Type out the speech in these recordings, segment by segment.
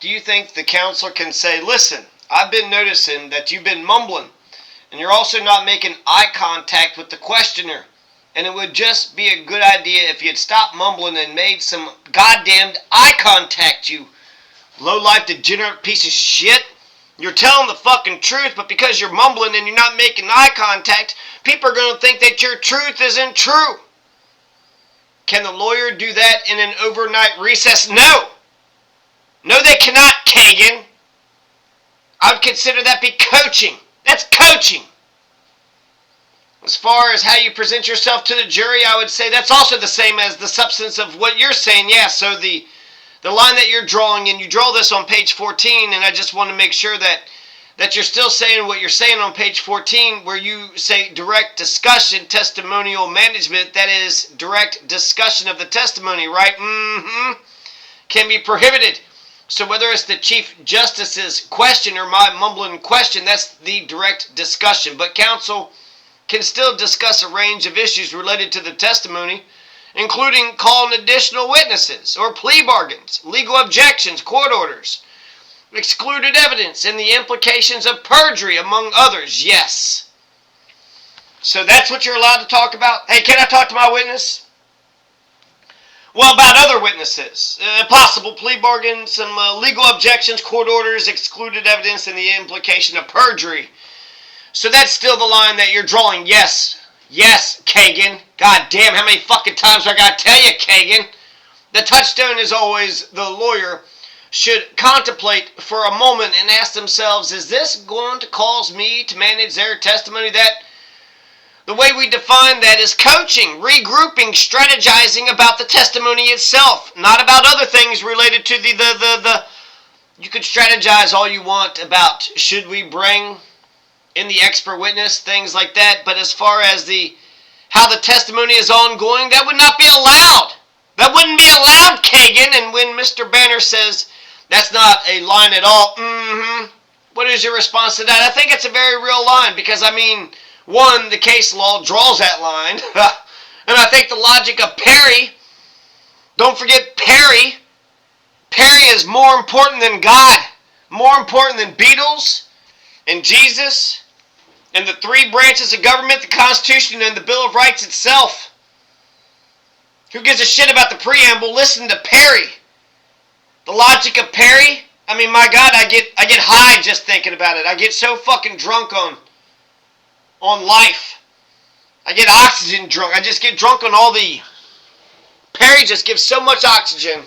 do you think the counselor can say, listen, I've been noticing that you've been mumbling, and you're also not making eye contact with the questioner, and it would just be a good idea if you'd stop mumbling and made some goddamn eye contact, you low-life degenerate piece of shit. You're telling the fucking truth, but because you're mumbling and you're not making eye contact, people are going to think that your truth isn't true. Can the lawyer do that in an overnight recess? No. No, they cannot, Kagan. I would consider that be coaching. That's coaching. As far as how you present yourself to the jury, I would say that's also the same as the substance of what you're saying. Yeah, so the line that you're drawing, and you draw this on page 14, and I just want to make sure that you're still saying what you're saying on page 14, where you say direct discussion, testimonial management, that is direct discussion of the testimony, right? Can be prohibited. So whether it's the Chief Justice's question or my mumbling question, that's the direct discussion. But counsel can still discuss a range of issues related to the testimony, including calling additional witnesses or plea bargains, legal objections, court orders, excluded evidence, and the implications of perjury, among others. Yes. So that's what you're allowed to talk about? Hey, can I talk to my witness? Well, about other witnesses, possible plea bargains, some legal objections, court orders, excluded evidence, and the implication of perjury. So that's still the line that you're drawing. Yes. Yes, Kagan. God damn, how many fucking times do I gotta tell you, Kagan? The touchstone is always the lawyer should contemplate for a moment and ask themselves, is this going to cause me to manage their testimony? That the way we define that is coaching, regrouping, strategizing about the testimony itself, not about other things related to the you could strategize all you want about should we bring in the expert witness, things like that, but as far as how the testimony is ongoing, that would not be allowed. That wouldn't be allowed, Kagan. And when Mr. Banner says that's not a line at all, what is your response to that? I think it's a very real line because, I mean, one, the case law draws that line, and I think the logic of Perry, don't forget Perry. Perry is more important than God, more important than Beatles and Jesus and the three branches of government, the Constitution, and the Bill of Rights itself. Who gives a shit about the preamble? Listen to Perry. The logic of Perry. I mean, my God, I get high just thinking about it. I get so fucking drunk on life. I get oxygen drunk. I just get drunk on all the... Perry just gives so much oxygen.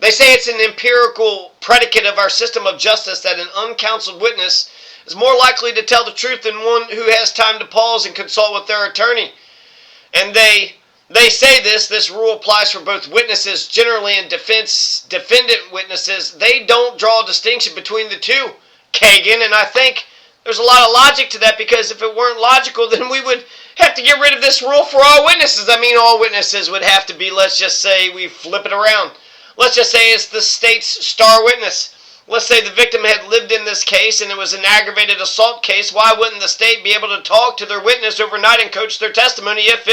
They say it's an empirical predicate of our system of justice that an uncounseled witness is more likely to tell the truth than one who has time to pause and consult with their attorney. And they say this rule applies for both witnesses generally and defendant witnesses. They don't draw a distinction between the two, Kagan, and I think there's a lot of logic to that because if it weren't logical, then we would have to get rid of this rule for all witnesses. I mean, all witnesses would have to be, let's just say we flip it around. Let's just say it's the state's star witness. Let's say the victim had lived in this case and it was an aggravated assault case. Why wouldn't the state be able to talk to their witness overnight and coach their testimony if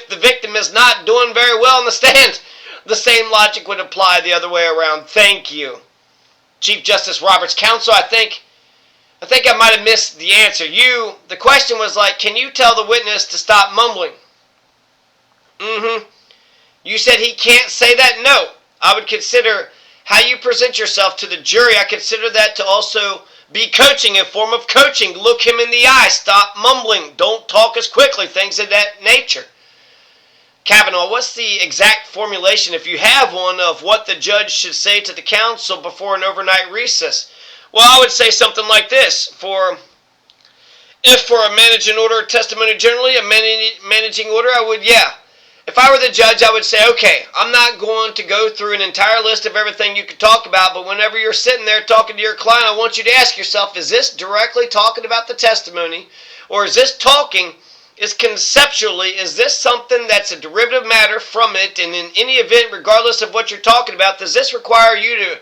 the victim is not doing very well in the stand? The same logic would apply the other way around. Thank you. Chief Justice Roberts' counsel, I think I might have missed the answer. The question was like, can you tell the witness to stop mumbling? You said he can't say that? No. I would consider how you present yourself to the jury. I consider that to also be coaching, a form of coaching. Look him in the eye. Stop mumbling. Don't talk as quickly. Things of that nature. Kavanaugh, what's the exact formulation, if you have one, of what the judge should say to the counsel before an overnight recess? Well, I would say something like this. If for a managing order of testimony generally, a managing order, if I were the judge, I would say, okay, I'm not going to go through an entire list of everything you could talk about, but whenever you're sitting there talking to your client, I want you to ask yourself, is this directly talking about the testimony, or is this conceptually, is this something that's a derivative matter from it, and in any event, regardless of what you're talking about, does this require you to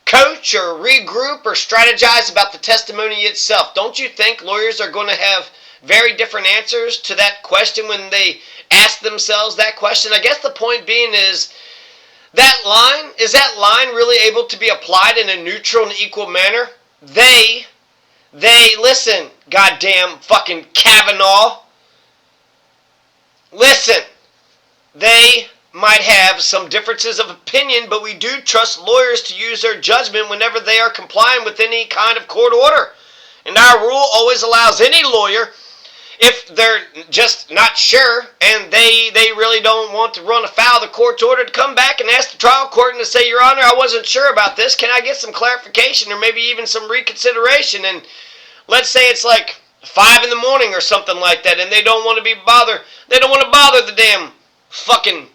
coach or regroup or strategize about the testimony itself? Don't you think lawyers are going to have very different answers to that question when they ask themselves that question? I guess the point being is That line, is that line really able to be applied in a neutral and equal manner? They, listen, goddamn fucking Kavanaugh, listen, they might have some differences of opinion, but we do trust lawyers to use their judgment whenever they are complying with any kind of court order. And our rule always allows any lawyer, if they're just not sure and they really don't want to run afoul of the court's order, to come back and ask the trial court and to say, Your Honor, I wasn't sure about this. Can I get some clarification or maybe even some reconsideration? And let's say it's like 5 in the morning or something like that, and they don't want to be bothered. They don't want to bother the damn fucking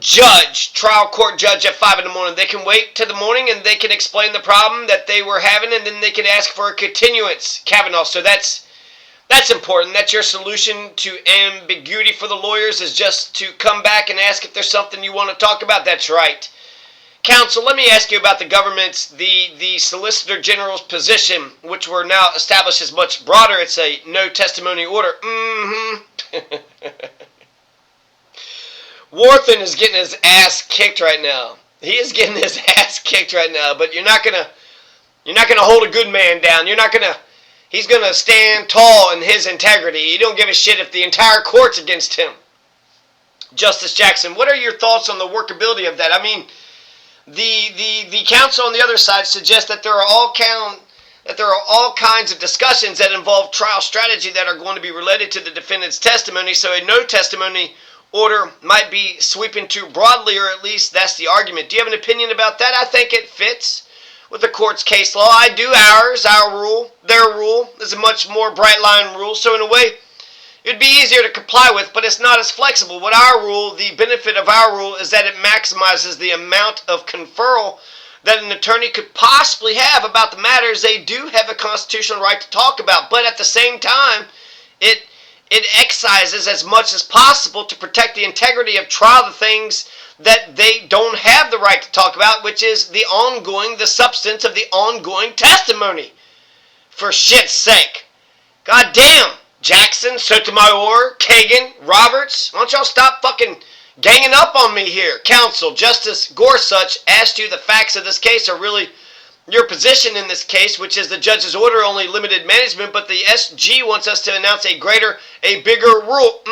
trial court judge at 5 in the morning. They can wait till the morning and they can explain the problem that they were having, and then they can ask for a continuance, Kavanaugh. So that's important. That's your solution to ambiguity for the lawyers, is just to come back and ask if there's something you want to talk about. That's right. Counsel, let me ask you about the government's, the Solicitor General's position, which we're now established is much broader. It's a no testimony order. Warthen is getting his ass kicked right now. He is getting his ass kicked right now, but you're not gonna hold a good man down. He's gonna stand tall in his integrity. You don't give a shit if the entire court's against him. Justice Jackson, what are your thoughts on the workability of that? I mean, the counsel on the other side suggests that there are all kinds of discussions that involve trial strategy that are going to be related to the defendant's testimony, so a no testimony order might be sweeping too broadly, or at least that's the argument. Do you have an opinion about that? I think it fits with the court's case law. I do ours. Our rule, their rule, is a much more bright line rule, so in a way it'd be easier to comply with, but it's not as flexible. With our rule, the benefit of our rule is that it maximizes the amount of conferral that an attorney could possibly have about the matters they do have a constitutional right to talk about, but at the same time, it excises as much as possible to protect the integrity of trial the things that they don't have the right to talk about, which is the substance of the ongoing testimony. For shit's sake. God damn, Jackson, Sotomayor, Kagan, Roberts, why don't y'all stop fucking ganging up on me here? Counsel, Justice Gorsuch asked you the facts of this case are really your position in this case, which is the judge's order only limited management, but the SG wants us to announce a bigger rule.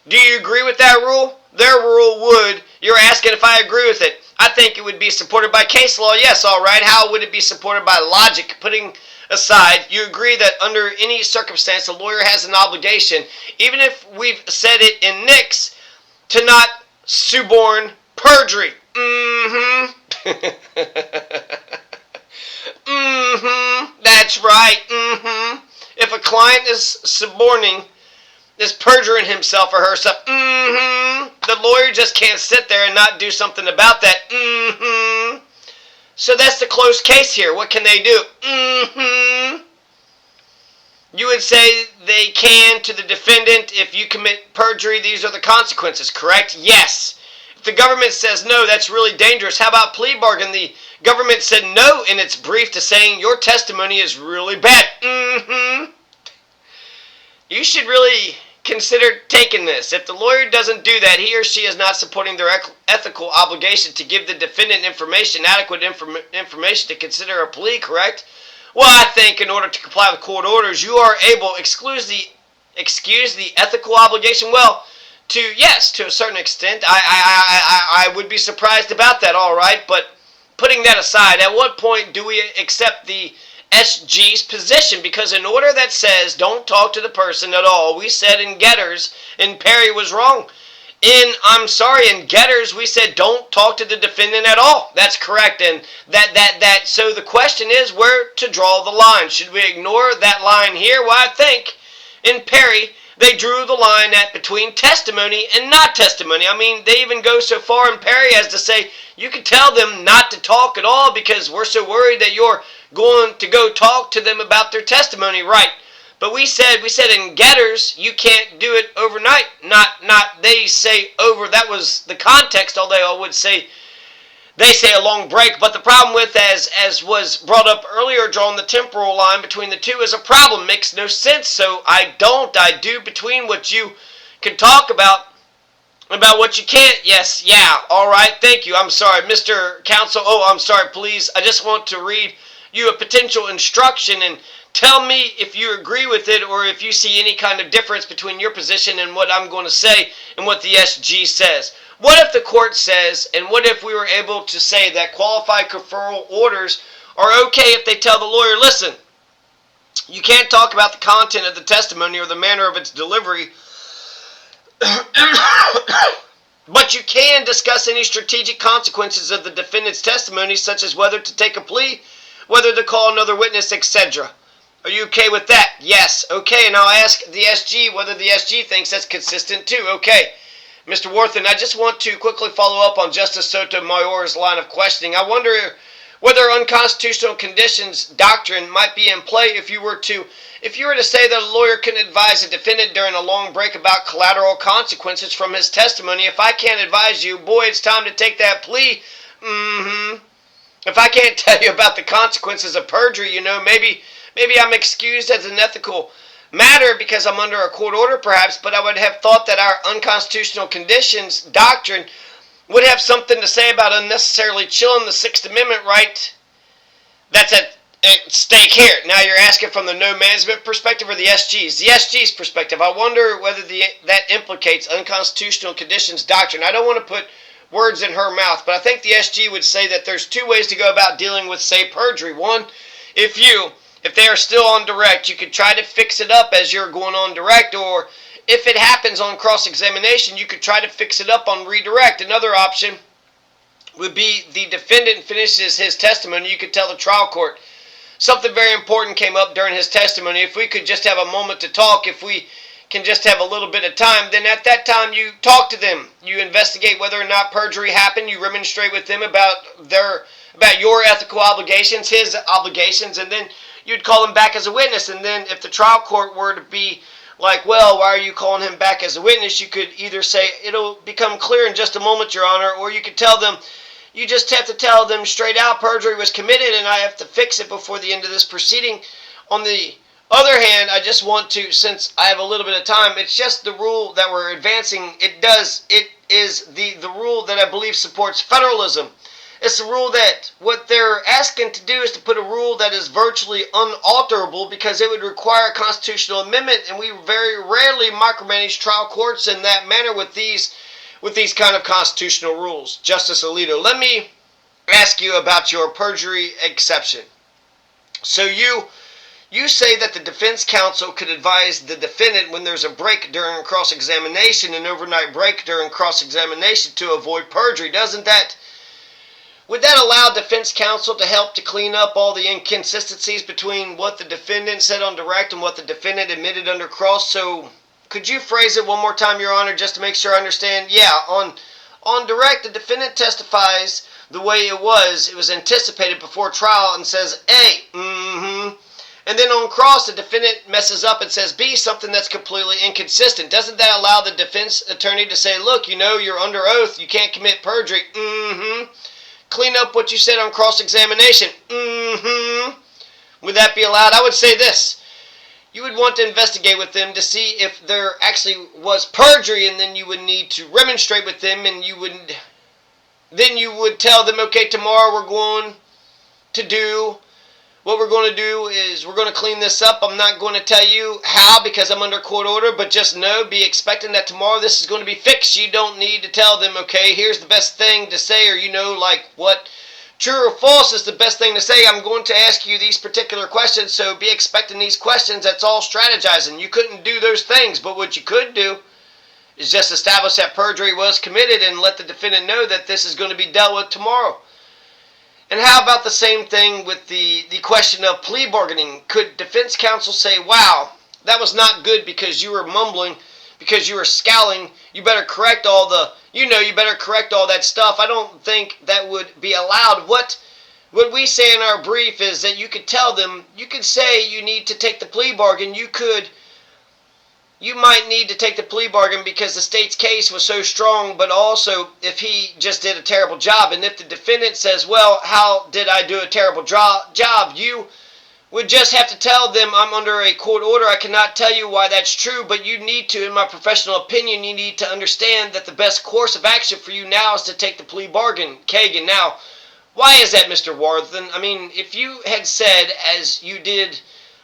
Do you agree with that rule? Their rule would. You're asking if I agree with it. I think it would be supported by case law. Yes, all right. How would it be supported by logic? Putting aside, you agree that under any circumstance, a lawyer has an obligation, even if we've said it in Nix, to not suborn perjury. That's right. If a client is perjuring himself or herself, the lawyer just can't sit there and not do something about that. So that's the close case here. What can they do? You would say they can to the defendant, if you commit perjury, these are the consequences, correct? Yes. The government says no, that's really dangerous. How about plea bargain? The government said no in its brief to saying your testimony is really bad. You should really consider taking this. If the lawyer doesn't do that, he or she is not supporting their ethical obligation to give the defendant adequate information to consider a plea, correct? Well, I think in order to comply with court orders, you are able to excuse the ethical obligation. Well, to a certain extent, I would be surprised about that, all right. But putting that aside, at what point do we accept the SG's position? Because an order that says don't talk to the person at all, we said in Getters, and Perry was wrong. In Getters, we said don't talk to the defendant at all. That's correct, and so the question is where to draw the line. Should we ignore that line here? Well, I think in Perry, they drew the line at between testimony and not testimony. I mean, they even go so far in Perry as to say you can tell them not to talk at all because we're so worried that you're going to go talk to them about their testimony, right? But we said in Getters you can't do it overnight. Not they say over. That was the context. Although I would say they say a long break, but the problem with, as was brought up earlier, drawing the temporal line between the two is a problem. Makes no sense. So I do between what you can talk about About what you can't? Yes, yeah, all right, thank you. I'm sorry, Mr. Counsel. Oh, I'm sorry, please. I just want to read you a potential instruction and tell me if you agree with it or if you see any kind of difference between your position and what I'm going to say and what the SG says. What if the court says, and what if we were able to say that qualified conferral orders are okay if they tell the lawyer, listen, you can't talk about the content of the testimony or the manner of its delivery, but you can discuss any strategic consequences of the defendant's testimony, such as whether to take a plea, whether to call another witness, etc. Are you okay with that? Yes. Okay, and I'll ask the SG whether the SG thinks that's consistent too. Okay. Mr. Worthen, I just want to quickly follow up on Justice Sotomayor's line of questioning. I wonder whether unconstitutional conditions doctrine might be in play if you were to say that a lawyer can advise a defendant during a long break about collateral consequences from his testimony. If I can't advise you, boy, it's time to take that plea. If I can't tell you about the consequences of perjury, maybe I'm excused as an ethical matter because I'm under a court order perhaps, but I would have thought that our unconstitutional conditions doctrine would have something to say about unnecessarily chilling the Sixth Amendment right that's at stake here. Now you're asking from the no management perspective or the SG's? The SG's perspective. I wonder whether that implicates unconstitutional conditions doctrine. I don't want to put words in her mouth, but I think the SG would say that there's two ways to go about dealing with, say, perjury. One, if they are still on direct, you could try to fix it up as you're going on direct, or if it happens on cross-examination, you could try to fix it up on redirect. Another option would be the defendant finishes his testimony. You could tell the trial court something very important came up during his testimony. If we could just have a moment to talk, if we can just have a little bit of time, then at that time you talk to them. You investigate whether or not perjury happened. You remonstrate with them about your ethical obligations, his obligations, and then you'd call him back as a witness. And then if the trial court were to be like, well, why are you calling him back as a witness? You could either say, it'll become clear in just a moment, Your Honor, or you could tell them, you just have to tell them straight out perjury was committed and I have to fix it before the end of this proceeding. On the other hand, I just want to, since I have a little bit of time, it's just the rule that we're advancing. It is the rule that I believe supports federalism. It's the rule that what they're asking to do is to put a rule that is virtually unalterable because it would require a constitutional amendment, and we very rarely micromanage trial courts in that manner with these kind of constitutional rules. Justice Alito, let me ask you about your perjury exception. So you say that the defense counsel could advise the defendant when there's a break during cross-examination, an overnight break during cross-examination to avoid perjury. Would that allow defense counsel to help to clean up all the inconsistencies between what the defendant said on direct and what the defendant admitted under cross? So could you phrase it one more time, Your Honor, just to make sure I understand? Yeah, on direct, the defendant testifies the way it was anticipated before trial and says A, and then on cross, the defendant messes up and says B, something that's completely inconsistent. Doesn't that allow the defense attorney to say, look, you're under oath, you can't commit perjury, clean up what you said on cross-examination, Would that be allowed? I would say this. You would want to investigate with them to see if there actually was perjury, and then you would need to remonstrate with them, and you would tell them, okay, tomorrow what we're going to do is we're going to clean this up. I'm not going to tell you how because I'm under court order, but just be expecting that tomorrow this is going to be fixed. You don't need to tell them, okay, here's the best thing to say, or like what true or false is the best thing to say. I'm going to ask you these particular questions, so be expecting these questions. That's all strategizing. You couldn't do those things, but what you could do is just establish that perjury was committed and let the defendant know that this is going to be dealt with tomorrow. And how about the same thing with the question of plea bargaining? Could defense counsel say, wow, that was not good because you were mumbling, because you were scowling, you better correct all that stuff. I don't think that would be allowed. What we say in our brief is that you could tell them, you could say you need to take the plea bargain. You might need to take the plea bargain because the state's case was so strong, but also if he just did a terrible job. And if the defendant says, well, how did I do a terrible job? would just have to tell them, I'm under a court order. I cannot tell you why that's true, but you need to, in my professional opinion, you need to understand that the best course of action for you now is to take the plea bargain. Kagan, now, why is that, Mr. Warthen? I mean, if you had said, as you did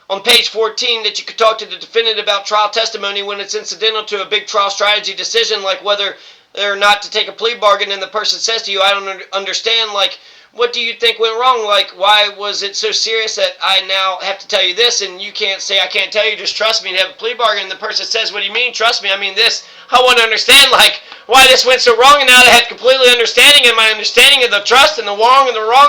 on page 14, that you could talk to the defendant about trial testimony when it's incidental to a big trial strategy decision, like whether or not to take a plea bargain, and the person says to you, I don't understand, like, what do you think went wrong? Like, why was it so serious that I now have to tell you this, and you can't say, I can't tell you, just trust me and have a plea bargain? And the person says, what do you mean, trust me? I mean this. I want to understand, like, why this went so wrong, and now I have completely understanding, and my understanding of the trust and the wrong